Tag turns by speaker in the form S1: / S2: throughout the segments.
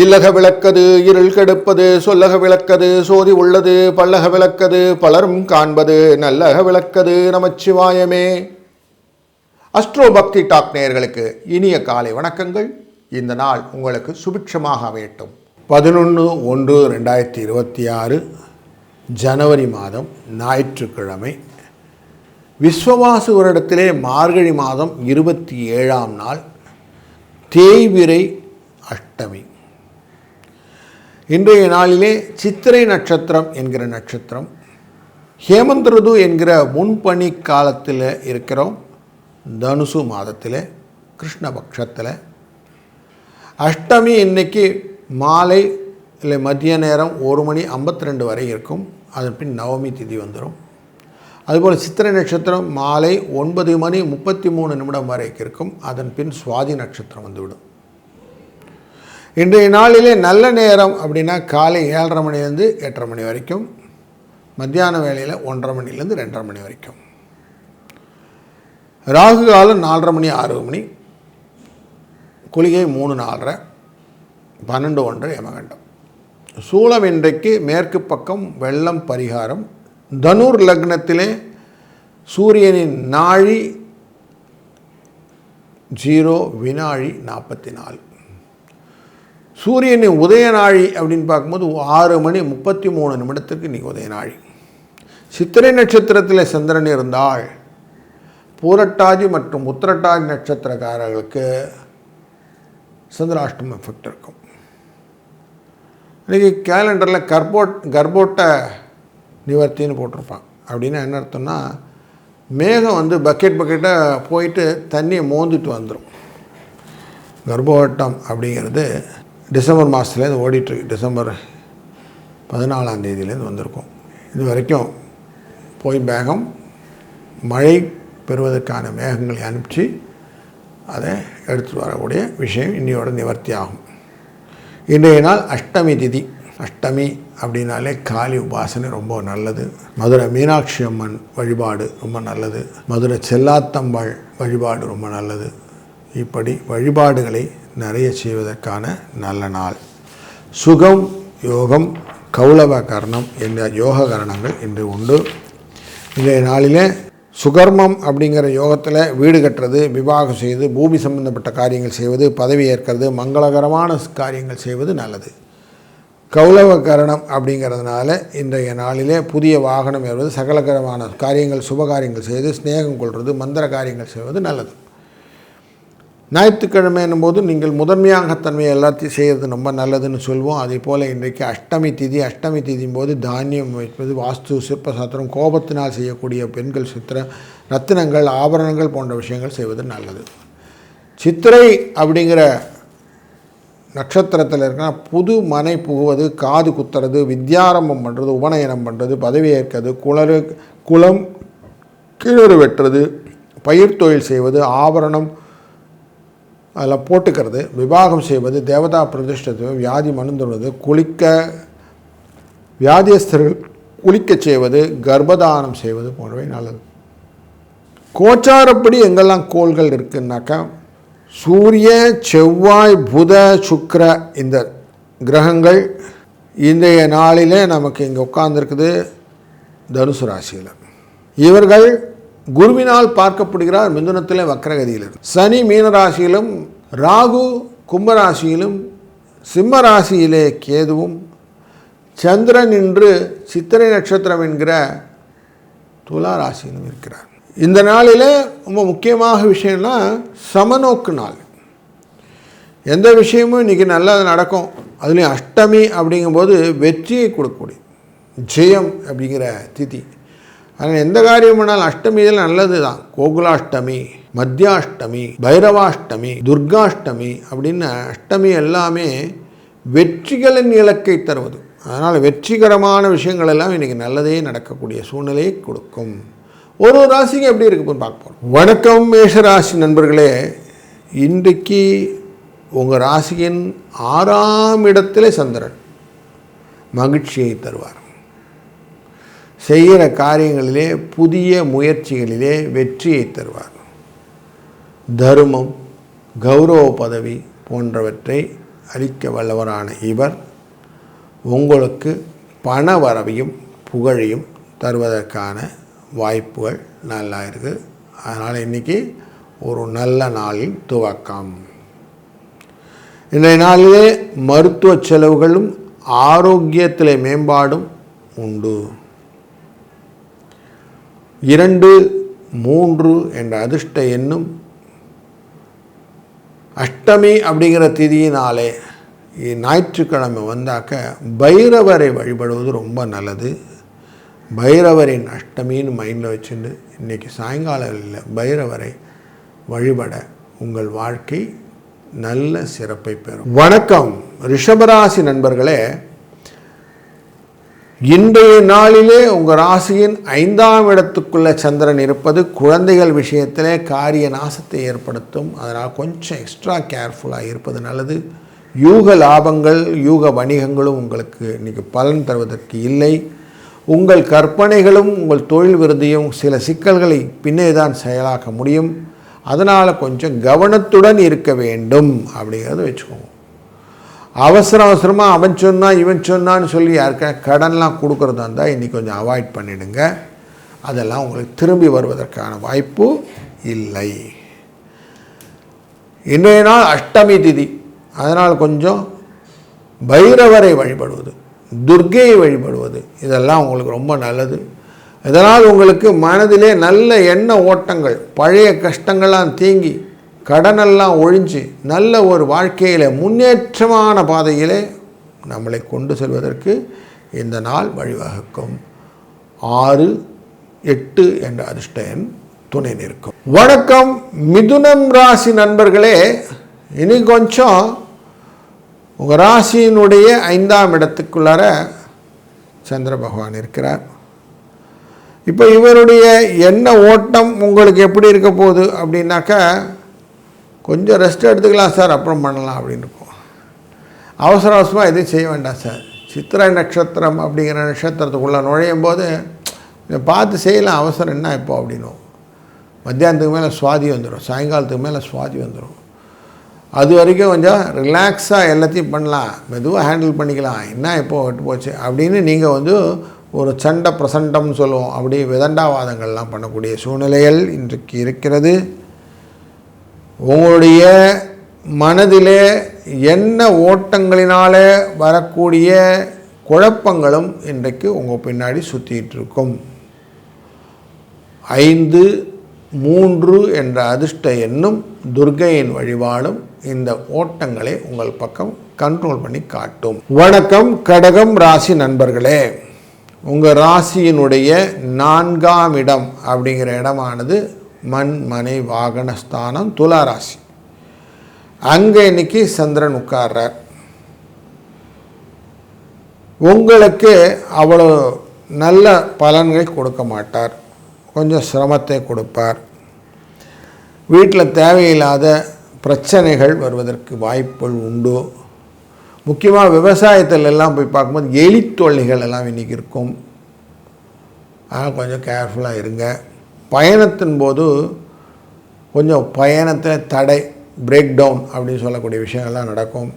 S1: இல்லக விளக்கது இருள் கெடுப்பது சொல்லக விளக்கது சோதி உள்ளது பல்லக விளக்கது பலரும் காண்பது நல்லக விளக்கது நமச்சிவாயமே. அஸ்ட்ரோ பக்தி டாக் நேயர்களுக்கு இனிய காலை வணக்கங்கள். இந்த நாள் உங்களுக்கு சுபிட்சமாக அமையட்டும். 11/1/2026 ஜனவரி மாதம் ஞாயிற்றுக்கிழமை, விஸ்வவாசு வருடத்திலே மார்கழி மாதம் 27ஆம் நாள், தேய்பிறை அஷ்டமி. இன்றைய நாளிலே சித்திரை நட்சத்திரம் என்கிற நட்சத்திரம், ஹேமந்த் ருது என்கிற முன்பனி காலத்தில் இருக்கிறோம். தனுசு மாதத்தில் கிருஷ்ணபக்ஷத்தில் அஷ்டமி இன்னைக்கு மாலை இல்லை மதிய நேரம் 1:52 வரை இருக்கும். அதன் பின் நவமி திதி வந்துடும். அதுபோல் சித்திரை நட்சத்திரம் மாலை 9:33 வரைக்கும் இருக்கும். அதன் பின் சுவாதி நட்சத்திரம் வந்துவிடும். இன்றைய நாளிலே நல்ல நேரம் அப்படின்னா காலை 7:30 மணிலேருந்து 8:30 மணி வரைக்கும், மத்தியான வேளையில் 1:30 மணிலேருந்து 2:30 மணி வரைக்கும். ராகு காலம் 4:30 மணி 6 மணி, குளிகை 3:04, 12:01 யமகண்டம். சூலம் இன்றைக்கு மேற்கு பக்கம் வெள்ளம் பரிகாரம். தனுர் லக்னத்திலே சூரியனின் நாழி 0 வினாழி 44. சூரியனின் உதய நாழி அப்படின்னு பார்க்கும்போது 6:33 இன்றைக்கி உதய நாழி. சித்திரை நட்சத்திரத்தில் சந்திரன் இருந்தால் பூரட்டாதி மற்றும் உத்திரட்டாதி நட்சத்திரக்காரர்களுக்கு சந்திராஷ்டமம் எஃபெக்ட் இருக்கும். இன்றைக்கி கேலண்டரில் கர்ப்போட்ட நிவர்த்தின்னு போட்டிருப்பான். அப்படின்னா என்ன அர்த்தம்னா, மேகம் பக்கெட்டாக போயிட்டு தண்ணியை மோந்துட்டு வந்துடும். கர்ப்போட்டம் அப்படிங்கிறது டிசம்பர் மாதத்துலேருந்து ஓடிட்டுருக்கு. டிசம்பர் 14ஆம் தேதியிலேருந்து வந்திருக்கும். இது வரைக்கும் போய் மேகம் மழை பெறுவதற்கான மேகங்களை அனுப்பிச்சு அதை எடுத்துகிட்டு வரக்கூடிய விஷயம் இன்னையோட நிவர்த்தி ஆகும். இன்றைய நாள் அஷ்டமி திதி. அஷ்டமி அப்படின்னாலே காளி உபாசனை ரொம்ப நல்லது. மதுரை மீனாட்சி அம்மன் வழிபாடு ரொம்ப நல்லது. மதுரை செல்லாத்தம்பாள் வழிபாடு ரொம்ப நல்லது. இப்படி வழிபாடுகளை நிறைய செய்வதற்கான நல்ல நாள். சுகம், யோகம், கௌளவ கரணம் என்ற யோக கரணங்கள் இன்று உண்டு. இன்றைய நாளிலே சுகர்மம் அப்படிங்கிற யோகத்தில் வீடு கட்டுறது, விவாகம் செய்வது, பூமி சம்பந்தப்பட்ட காரியங்கள் செய்வது, பதவி ஏற்கிறது, மங்களகரமான காரியங்கள் செய்வது நல்லது. கௌளவ கரணம் அப்படிங்கிறதுனால இன்றைய நாளிலே புதிய வாகனம் ஏறுவது, சகலகரமான காரியங்கள் சுபகாரியங்கள் செய்வது, ஸ்நேகம் கொள்வது, மந்திர காரியங்கள் செய்வது நல்லது. ஞாயிற்றுக்கிழமை என்னும்போது நீங்கள் முதன்மையாகத்தன்மையை எல்லாத்தையும் செய்கிறது ரொம்ப நல்லதுன்னு சொல்வோம். அதே போல் இன்றைக்கு அஷ்டமி திதி. அஷ்டமி திதியும் போது தானியம் வைப்பது, வாஸ்து, சிற்பசாஸ்திரம், கோபத்தினால் செய்யக்கூடிய பெண்கள் சித்திரம், ரத்தினங்கள், ஆபரணங்கள் போன்ற விஷயங்கள் செய்வது நல்லது. சித்திரை அப்படிங்கிற நட்சத்திரத்தில் இருக்கிற புது மனை புகுவது, காது குத்துறது, வித்யாரம்பம் பண்ணுறது, உபநயனம் பண்ணுறது, பதவி ஏற்கிறது, குளம் கிணறு வெட்டுறது, பயிர் தொழில் செய்வது, ஆபரணம் அதில் போட்டுக்கிறது, விவாகம் செய்வது, தேவதா பிரதிஷ்டத்தை, வியாதி மணந்துடுவது, வியாதியஸ்தர்கள் குளிக்க செய்வது, கர்ப்பதானம் செய்வது போன்றவை நல்லது. கோச்சாரப்படி எங்கெல்லாம் கோள்கள் இருக்குன்னாக்கா, சூரிய, செவ்வாய், புத, சுக்கிர இந்த கிரகங்கள் இன்றைய நாளிலே நமக்கு இங்கே உட்கார்ந்துருக்குது தனுசு ராசியில். இவர்கள் குருவினால் பார்க்கப்படுகிறார் மிதுனத்திலே வக்ரகதியில். சனி மீனராசியிலும், ராகு கும்பராசியிலும், சிம்ம ராசியிலே கேதுவும், சந்திரன் இன்று சித்திரை நட்சத்திரம் என்கிற துலா ராசியிலும் இருக்கிறார். இந்த நாளில் ரொம்ப முக்கியமாக விஷயம்னா சமநோக்கு நாள். எந்த விஷயமும் இன்றைக்கி நல்லா நடக்கும். அதுலேயும் அஷ்டமி அப்படிங்கும்போது வெற்றியை கொடுக்கக்கூடிய ஜெயம் அப்படிங்கிற திதி. அதனால் எந்த காரியம் பண்ணாலும் அஷ்டமியில் நல்லது தான். கோகுலாஷ்டமி, மத்தியாஷ்டமி, பைரவாஷ்டமி, துர்காஷ்டமி அப்படின்னு அஷ்டமி எல்லாமே வெற்றிகளின் இலக்கை தருவது. அதனால் வெற்றிகரமான விஷயங்கள் எல்லாம் இன்றைக்கி நல்லதே நடக்கக்கூடிய சூழ்நிலையை கொடுக்கும். ஒரு ராசிக்கு எப்படி இருக்குன்னு பார்க்க போகிறோம். வணக்கம் மேஷராசி நண்பர்களே. இன்றைக்கு உங்கள் ராசியின் 6ஆம் இடத்திலே சந்திரன் மகிழ்ச்சியை தருவார். செய்கிற காரியங்களிலே, புதிய முயற்சிகளிலே வெற்றியை தருவார். தர்மம், கௌரவ பதவி போன்றவற்றை அளிக்க வல்லவரான இவர் உங்களுக்கு பண வரவையும் புகழையும் தருவதற்கான வாய்ப்புகள் நல்லா இருக்குது. அதனால் இன்றைக்கி ஒரு நல்ல நாளின் துவக்கம். இன்றைய நாளிலே மருத்துவ செலவுகளும் ஆரோக்கியத்திலே மேம்பாடும் உண்டு. 2, 3 என்ற அதிர்ஷ்ட எண்ணும் அஷ்டமி அப்படிங்கிற திதியினாலே ஞாயிற்றுக்கிழமை வந்தாக்க பைரவரை வழிபடுவது ரொம்ப நல்லது. பைரவரின் அஷ்டமின்னு மைண்டில் வச்சுட்டு இன்றைக்கி சாயங்காலம் பைரவரை வழிபட உங்கள் வாழ்க்கை நல்ல சிறப்பை பெறும். வணக்கம் ரிஷபராசி நண்பர்களே, இன்றைய நாளிலே உங்கள் ராசியின் 5ஆம் இடத்துக்குள்ள சந்திரன் இருப்பது குழந்தைகள் விஷயத்திலே காரிய நாசத்தை ஏற்படுத்தும். அதனால் கொஞ்சம் எக்ஸ்ட்ரா கேர்ஃபுல்லாக இருப்பது நல்லது. யூக லாபங்கள் யூக வணிகங்களும் உங்களுக்கு இன்றைக்கி பலன் தருவதற்கு இல்லை. உங்கள் கற்பனைகளும் உங்கள் தொழில் விருதியும் சில சிக்கல்களை பின்னே தான் செயலாக்க முடியும். அதனால் கொஞ்சம் கவனத்துடன் இருக்க வேண்டும் அப்படிங்கிறத வச்சுக்கோங்க. அவசரமாக அவன் சொன்னான் இவன் சொன்னான்னு சொல்லி யாருக்கா கடன்லாம் கொடுக்குறதா இருந்தால் இன்றைக்கி கொஞ்சம் அவாய்ட் பண்ணிவிடுங்க. அதெல்லாம் உங்களுக்கு திரும்பி வருவதற்கான வாய்ப்பு இல்லை. இன்றைய நாள் அஷ்டமி திதி, அதனால் கொஞ்சம் பைரவரை வழிபடுவது, துர்க்கையை வழிபடுவது இதெல்லாம் உங்களுக்கு ரொம்ப நல்லது. இதனால் உங்களுக்கு மனதிலே நல்ல எண்ண ஓட்டங்கள், பழைய கஷ்டங்கள்லாம் தீங்கி கடனெல்லாம் ஒழிஞ்சு நல்ல ஒரு வாழ்க்கையில் முன்னேற்றமான பாதையிலே நம்மளை கொண்டு செல்வதற்கு இந்த நாள் வழிவகுக்கும். 6, 8 என்ற அதிர்ஷ்ட எண் துணை நிற்கும். வணக்கம் மிதுனம் ராசி நண்பர்களே, இனி கொஞ்சம் உங்கள் ராசியினுடைய 5ஆம் இடத்துக்குள்ளார சந்திர பகவான் இருக்கிறார். இப்போ இவருடைய எண்ண ஓட்டம் உங்களுக்கு எப்படி இருக்க போகுது அப்படின்னாக்கா, கொஞ்சம் ரெஸ்ட் எடுத்துக்கலாம் சார், அப்புறம் பண்ணலாம் அப்படின்னு இருக்கும். அவசரமாக எதுவும் செய்ய வேண்டாம் சார். சித்திரை நட்சத்திரம் அப்படிங்கிற நட்சத்திரத்துக்குள்ளே நுழையும் போது இதை பார்த்து செய்யலாம், அவசரம் என்ன இப்போ அப்படின்னும். மத்தியானத்துக்கு மேலே சுவாதி வந்துடும், சாயங்காலத்துக்கு மேலே சுவாதி வந்துடும். அது வரைக்கும் கொஞ்சம் ரிலாக்ஸாக எல்லாத்தையும் பண்ணலாம், மெதுவாக ஹேண்டில் பண்ணிக்கலாம். என்ன இப்போ விட்டு போச்சு அப்படின்னு நீங்கள் ஒரு சண்டை பிரசண்டம்னு சொல்லுவோம், அப்படி விதண்டாவாதங்கள்லாம் பண்ணக்கூடிய சூழ்நிலைகள் இன்றைக்கு இருக்கிறது. உங்களுடைய மனதிலே என்ன ஓட்டங்களினாலே வரக்கூடிய குழப்பங்களும் இன்றைக்கு உங்கள் பின்னாடி சுற்றிட்டு இருக்கும். 5, 3 என்ற அதிர்ஷ்ட எண்ணும் துர்க்கையின் வழிபாடும் இந்த ஓட்டங்களை உங்கள் பக்கம் கண்ட்ரோல் பண்ணி காட்டும். வணக்கம் கடகம் ராசி நண்பர்களே, உங்கள் ராசியினுடைய 4ஆம் இடம் அப்படிங்கிற இடமானது மண் மனை வாகனஸ்தானம் துலா ராசி. அங்கே இன்னைக்கு சந்திரன் உட்கார்றார். உங்களுக்கு அவ்வளோ நல்ல பலன்களை கொடுக்க மாட்டார், கொஞ்சம் சிரமத்தை கொடுப்பார். வீட்டில் தேவையில்லாத பிரச்சனைகள் வருவதற்கு வாய்ப்புகள் உண்டு. முக்கியமாக விவசாயத்தில் எல்லாம் போய் பார்க்கும்போது எலி தொல்லைகள் எல்லாம் இன்றைக்கி இருக்கும். அதனால் கொஞ்சம் கேர்ஃபுல்லாக இருங்க. பயணத்தின் போது கொஞ்சம் பயணத்தில் தடை, பிரேக் டவுன் அப்படின்னு சொல்லக்கூடிய விஷயங்கள்லாம் நடக்கும்.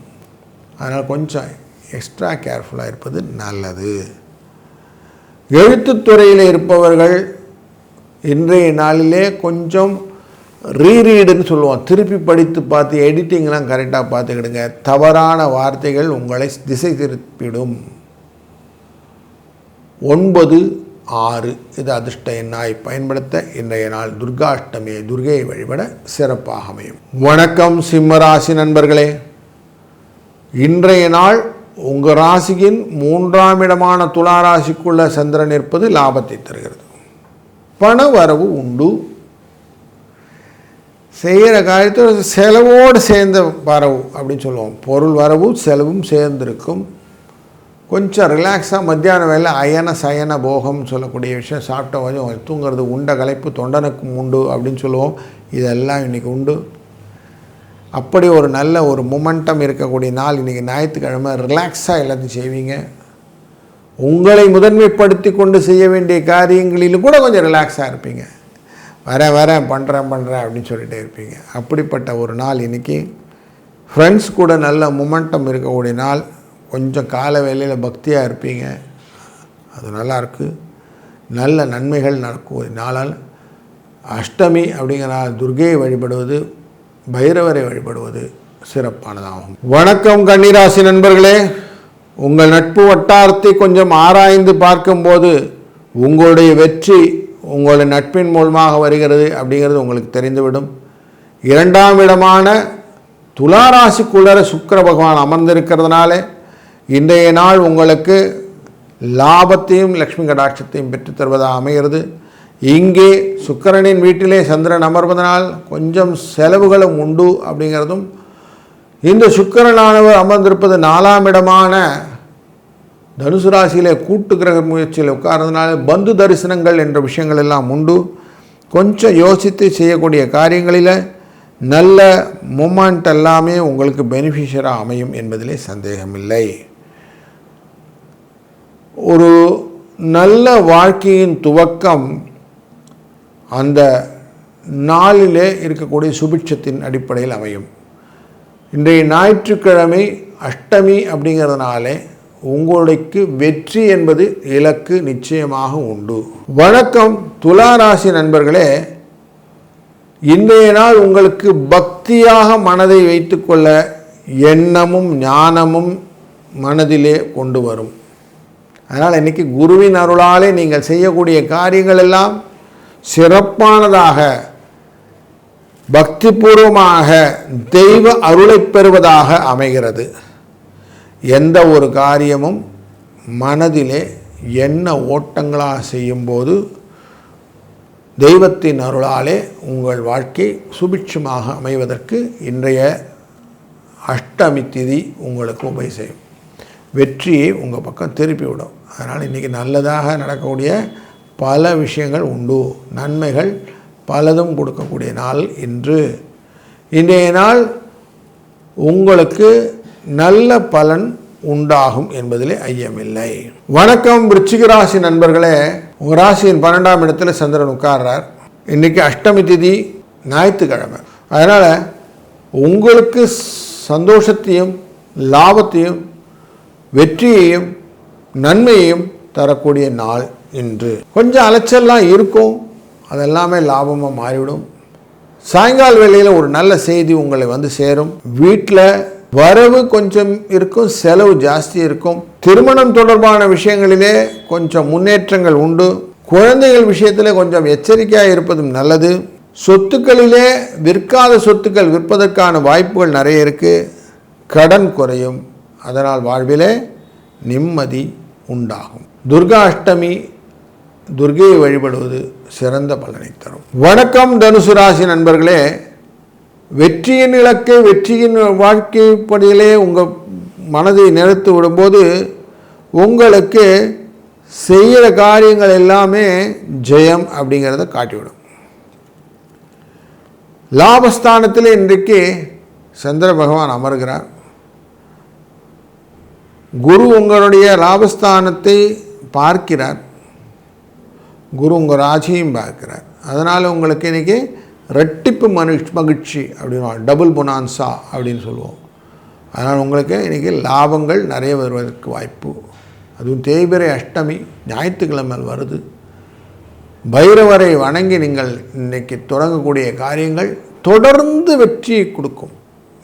S1: அதனால் கொஞ்சம் எக்ஸ்ட்ரா கேர்ஃபுல்லாக இருப்பது நல்லது. எழுத்துத்துறையில் இருப்பவர்கள் இன்றைய நாளிலே கொஞ்சம் ரீரீடுன்னு சொல்லுவோம், திருப்பி படித்து பார்த்து எடிட்டிங்லாம் கரெக்டாக பார்த்துக்கிடுங்க. தவறான வார்த்தைகள் உங்களை திசை திருப்பிடும். 9, 6 இது அதிர்ஷ்ட எண்ணாய் பயன்படுத்த இன்றைய நாள் துர்காஷ்டமியை துர்கையை வழிபட சிறப்பாக அமையும். வணக்கம் சிம்மராசி நண்பர்களே, இன்றைய நாள் உங்கள் ராசியின் 3ஆம் இடமான துலா ராசிக்குள்ள சந்திரன் இருப்பது லாபத்தை தருகிறது. பண வரவு உண்டு. செய்கிற காரியத்தில் செலவோடு சேர்ந்த வரவு அப்படின்னு சொல்லுவோம். பொருள் வரவும் செலவும் சேர்ந்திருக்கும். கொஞ்சம் ரிலாக்ஸாக மத்தியான வேலை அயன சயன போகம்னு சொல்லக்கூடிய விஷயம், சாப்பிட்ட கொஞ்சம் தூங்குறது, உண்ட களைப்பு தொண்டனுக்கும் உண்டு அப்படின்னு சொல்லுவோம். இதெல்லாம் இன்றைக்கி உண்டு. அப்படி ஒரு நல்ல ஒரு மொமெண்டம் இருக்கக்கூடிய நாள் இன்றைக்கி ஞாயிற்றுக்கிழமை. ரிலாக்ஸாக எல்லாத்தையும் செய்வீங்க. உங்களை முதன்மைப்படுத்தி கொண்டு செய்ய வேண்டிய காரியங்களிலும் கூட கொஞ்சம் ரிலாக்ஸாக இருப்பீங்க. வரேன் பண்ணுறேன் அப்படின்னு சொல்லிகிட்டே இருப்பீங்க. அப்படிப்பட்ட ஒரு நாள் இன்றைக்கி ஃப்ரெண்ட்ஸ் கூட நல்ல மொமெண்டம் இருக்கக்கூடிய நாள். கொஞ்சம் கால வேளையில் பக்தியாக இருப்பீங்க, அது நல்லாயிருக்கு. நல்ல நன்மைகள் நடக்கக்கூடிய நாளால் அஷ்டமி அப்படிங்கிற நாள் துர்கையை வழிபடுவது, பைரவரை வழிபடுவது சிறப்பானதாகும். வணக்கம் கன்னிராசி நண்பர்களே. உங்கள் நட்பு வட்டாரத்தை கொஞ்சம் ஆராய்ந்து பார்க்கும்போது உங்களுடைய வெற்றி உங்களுடைய நட்பின் மூலமாக வருகிறது அப்படிங்கிறது உங்களுக்கு தெரிந்துவிடும். 2ஆம் இடமான துளாராசிக்குள்ளர சுக்கிர பகவான் அமர்ந்திருக்கிறதுனால இன்றைய நாள் உங்களுக்கு லாபத்தையும் லக்ஷ்மி கடாட்சத்தையும் பெற்றுத் தருவதாக அமைகிறது. இங்கே சுக்கிரனின் வீட்டிலே சந்திரன் அமர்வதனால் கொஞ்சம் செலவுகளும் உண்டு அப்படிங்கிறதும், இந்த சுக்கிரனானவர் அமர்ந்திருப்பது 4ஆம் இடமான தனுசு ராசியிலே கூட்டு கிரக முயற்சியில் உட்கார்றதுனால பந்து தரிசனங்கள் என்ற விஷயங்கள் எல்லாம் உண்டு. கொஞ்சம் யோசித்து செய்யக்கூடிய காரியங்களில் நல்ல மூமெண்ட் எல்லாமே உங்களுக்கு பெனிஃபிஷியராக அமையும் என்பதிலே சந்தேகமில்லை. ஒரு நல்ல வாழ்க்கையின் துவக்கம் அந்த நாளிலே இருக்கக்கூடிய சுபிட்சத்தின் அடிப்படையில் அமையும். இன்றைய ஞாயிற்றுக்கிழமை அஷ்டமி அப்படிங்கிறதுனாலே உங்களுக்கு வெற்றி என்பது இலக்கு நிச்சயமாக உண்டு. வணக்கம் துளாராசி நண்பர்களே. இன்றைய நாள் உங்களுக்கு பக்தியாக மனதை வைத்துக்கொள்ள எண்ணமும் ஞானமும் மனதிலே கொண்டு வரும். அதனால் இன்றைக்கி குருவின் அருளாலே நீங்கள் செய்யக்கூடிய காரியங்கள் எல்லாம் சிறப்பானதாக, பக்திபூர்வமாக தெய்வ அருளை பெறுவதாக அமைகிறது. எந்த ஒரு காரியமும் மனதிலே எண்ண ஓட்டங்களாக செய்யும்போது தெய்வத்தின் அருளாலே உங்கள் வாழ்க்கை சுபிட்சமாக அமைவதற்கு இன்றைய அஷ்டமி திதி உங்களுக்கு உபயோக செய்யும். வெற்றியை உங்கள் பக்கம் திருப்பி விடும். அதனால் இன்றைக்கி நல்லதாக நடக்கக்கூடிய பல விஷயங்கள் உண்டு. நன்மைகள் பலதும் கொடுக்கக்கூடிய நாள் இன்று. இன்றைய நாள் உங்களுக்கு நல்ல பலன் உண்டாகும் என்பதிலே ஐயமில்லை. வணக்கம் விருச்சிக ராசி நண்பர்களே. உங்கள் ராசியின் 12ஆம் இடத்துல சந்திரன் உட்கார்றார். இன்றைக்கி அஷ்டமி திதி, ஞாயிற்றுக்கிழமை. அதனால் உங்களுக்கு சந்தோஷத்தையும் லாபத்தையும் வெற்றியையும் நன்மையையும் தரக்கூடிய நாள் இன்று. கொஞ்சம் அலைச்சல்லாம் இருக்கும், அதெல்லாமே லாபமாக மாறிவிடும். சாயங்கால வேளையில் ஒரு நல்ல செய்தி உங்களை வந்து சேரும். வீட்டில் வரவு கொஞ்சம் இருக்கும், செலவு ஜாஸ்தி இருக்கும். திருமணம் தொடர்பான விஷயங்களிலே கொஞ்சம் முன்னேற்றங்கள் உண்டு. குழந்தைகள் விஷயத்தில் கொஞ்சம் எச்சரிக்கையாக இருப்பதும் நல்லது. சொத்துக்களிலே விற்காத சொத்துக்கள் விற்பதற்கான வாய்ப்புகள் நிறைய இருக்குது. கடன் குறையும். அதனால் வாழ்விலே நிம்மதி உண்டாகும். துர்கா அஷ்டமி, துர்கையை வழிபடுவது சிறந்த பலனை தரும். வணக்கம் தனுசு ராசி நண்பர்களே. வெற்றியின் இலக்கை, வெற்றியின் வாழ்க்கை படியிலே உங்கள் மனதை நிறுத்தி விடும்போது உங்களுக்கு செய்கிற காரியங்கள் எல்லாமே ஜெயம் அப்படிங்கிறத காட்டிவிடும். லாபஸ்தானத்தில் இன்றைக்கு சந்திர பகவான் அமர்கிறார். குரு உங்களுடைய லாபஸ்தானத்தை பார்க்கிறார். குரு உங்கள் ராசியும் பார்க்கிறார். அதனால் உங்களுக்கு இன்றைக்கி ரெட்டிப்பு மகிழ்ச்சி அப்படின்னு, டபுள் பொனான்சா அப்படின்னு சொல்லுவோம். அதனால் உங்களுக்கு இன்றைக்கி லாபங்கள் நிறைய வருவதற்கு வாய்ப்பு. அதுவும் தேய்பிறை அஷ்டமி ஞாயிற்றுக்கிழமை வருது. பைரவரை வணங்கி நீங்கள் இன்றைக்கி தொடங்கக்கூடிய காரியங்கள் தொடர்ந்து வெற்றியை கொடுக்கும்.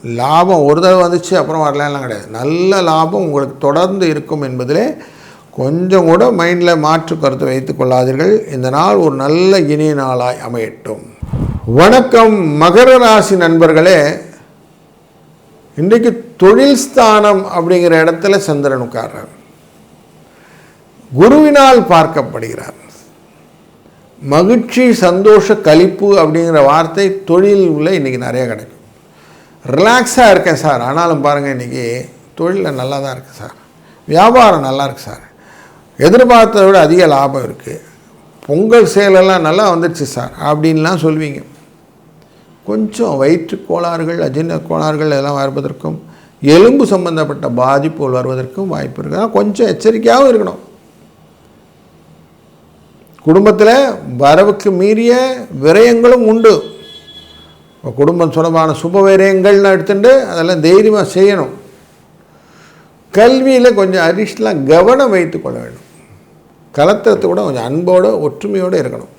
S1: லாபம் ஒரு தடவை வந்துச்சு அப்புறம் வரலாம் கிடையாது. நல்ல லாபம் உங்களுக்கு தொடர்ந்து இருக்கும் என்பதிலே கொஞ்சம் கூட மைண்டில் மாற்று கருத்து வைத்துக் கொள்ளாதீர்கள். இந்த நாள் ஒரு நல்ல இனிய நாளாய் அமையட்டும். வணக்கம் மகர ராசி நண்பர்களே. இன்றைக்கு தொழில் ஸ்தானம் அப்படிங்கிற இடத்துல சந்திரன் உட்கார்றார். குருவினால் பார்க்கப்படுகிறார். மகிழ்ச்சி, சந்தோஷ, களிப்பு அப்படிங்கிற வார்த்தை தொழில் உள்ள இன்றைக்கி நிறைய கிடைக்கும். ரிலாக்ஸாக இருக்கேன் சார், ஆனாலும் பாருங்கள் இன்றைக்கி தொழிலில் நல்லா தான் இருக்குது சார், வியாபாரம் நல்லா இருக்குது சார், எதிர்பார்த்ததை விட அதிக லாபம் இருக்குது, பொங்கல் சேலெல்லாம் நல்லா வந்துடுச்சு சார் அப்படின்லாம் சொல்வீங்க. கொஞ்சம் வயிற்று கோளாறுகள், அஜீரண கோளாறுகள் எல்லாம் வருவதற்கும் எலும்பு சம்பந்தப்பட்ட பாதிப்புகள் வருவதற்கும் வாய்ப்பு இருக்குது. ஆனால் கொஞ்சம் எச்சரிக்கையாகவும் இருக்கணும். குடும்பத்தில் வரவுக்கு மீறிய விரயங்களும் உண்டு. இப்போ குடும்பம் தொடர்பான சுபவிரயங்கள்னு எடுத்துட்டு அதெல்லாம் தைரியமாக செய்யணும். கல்வியில் கொஞ்சம் அடிஷ்னலாக கவனம் வைத்து கொள்ள வேண்டும். கலத்திரத்தை கூட கொஞ்சம் அன்போடு ஒற்றுமையோடு இருக்கணும்.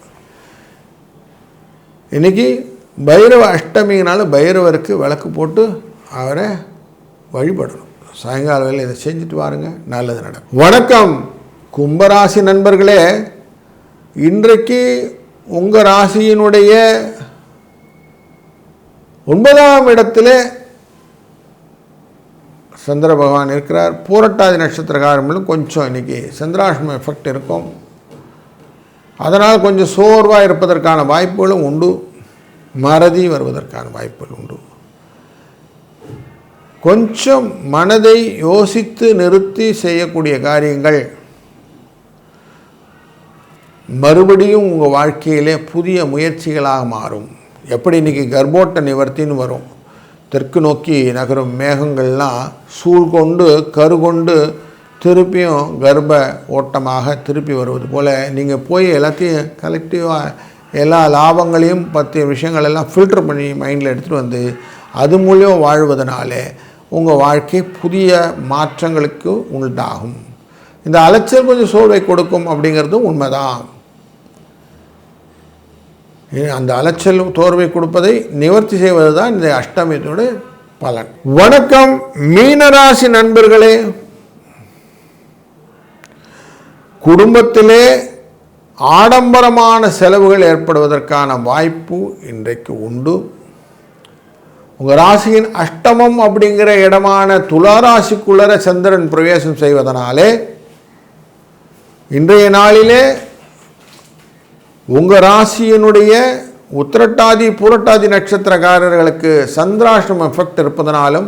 S1: இன்றைக்கி பைரவ அஷ்டமியினால் பைரவருக்கு விளக்கு போட்டு அவரை வழிபடணும். சாயங்கால வேலை இதை செஞ்சுட்டு வாருங்க, நல்லது நடக்கும். வணக்கம் கும்பராசி நண்பர்களே. இன்றைக்கு உங்கள் ராசியினுடைய 9ஆம் இடத்துல சந்திர பகவான் இருக்கிறார். பூரட்டாதி நட்சத்திரக்காரங்களும் கொஞ்சம் இன்றைக்கி சந்திராஷ்டம எஃபெக்ட் இருக்கும். அதனால் கொஞ்சம் சோர்வாக இருப்பதற்கான வாய்ப்புகளும் உண்டு. மறதி வருவதற்கான வாய்ப்புகள் உண்டு. கொஞ்சம் மனதை யோசித்து நிறுத்தி செய்யக்கூடிய காரியங்கள் மறுபடியும் உங்கள் வாழ்க்கையிலே புதிய முயற்சிகளாக மாறும். எப்படி இன்றைக்கி கர்ப்போட்ட நிவர்த்தின்னு வரும். தெற்கு நோக்கி நகரும் மேகங்கள்லாம் சூழ்கொண்டு கருகொண்டு திருப்பியும் கர்ப்ப ஓட்டமாக திருப்பி வருவது போல் நீங்கள் போய் எல்லாத்தையும் கலெக்டிவாக எல்லா லாபங்களையும் 10 விஷயங்கள் எல்லாம் ஃபில்டர் பண்ணி மைண்டில் எடுத்துகிட்டு வந்து அது மூலியம் வாழ்வதனாலே உங்கள் வாழ்க்கை புதிய மாற்றங்களுக்கு உண்டாகும். இந்த அலைச்சல் கொஞ்சம் சோர்வை கொடுக்கும் அப்படிங்கிறதும் உண்மைதான். அந்த அலைச்சல் தோர்வை கொடுப்பதை நிவர்த்தி செய்வது தான் இந்த அஷ்டமியினுடைய பலன். வணக்கம் மீனராசி நண்பர்களே. குடும்பத்திலே ஆடம்பரமான செலவுகள் ஏற்படுவதற்கான வாய்ப்பு இன்றைக்கு உண்டு. உங்கள் ராசியின் அஷ்டமம் அப்படிங்கிற இடமான துளாராசிக்குள்ளர சந்திரன் பிரவேசம் செய்வதனாலே இன்றைய நாளிலே உங்கள் ராசியினுடைய உத்திரட்டாதி பூரட்டாதி நட்சத்திரக்காரர்களுக்கு சந்திராஷ்டம எஃபெக்ட் இருப்பதனாலும்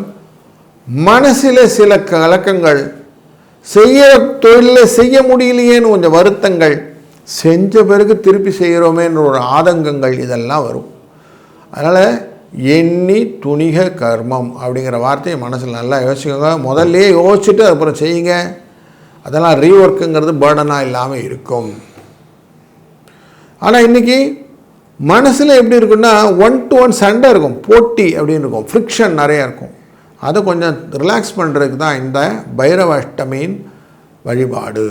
S1: மனசில் சில கலக்கங்கள், செய்ய தொழிலில் செய்ய முடியலையேன்னு கொஞ்சம் வருத்தங்கள், செஞ்ச பிறகு திருப்பி செய்கிறோமேன்னு ஒரு ஆதங்கங்கள் இதெல்லாம் வரும். அதனால் எண்ணி துணிக கர்மம் அப்படிங்கிற வார்த்தையை மனசில் நல்லா யோசிக்கோங்க. முதல்ல யோசிச்சுட்டு அப்புறம் செய்யுங்க. அதெல்லாம் ரீஒர்க்குங்கிறது பேர்டனாக இல்லாமல் இருக்கும். ஆனால் இன்றைக்கி மனசில் எப்படி இருக்குன்னா 1-to-1 சண்டை இருக்கும், போட்டி அப்படின்னு இருக்கும், ஃப்ரிக்ஷன் நிறையா இருக்கும். அதை கொஞ்சம் ரிலாக்ஸ் பண்ணுறதுக்கு தான் இந்த பைரவ அஷ்டமியின் வழிபாடு.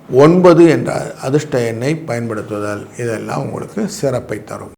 S1: 9 என்ற அதிர்ஷ்ட எண்ணை பயன்படுத்துவதால் இதெல்லாம் உங்களுக்கு சிறப்பை தரும்.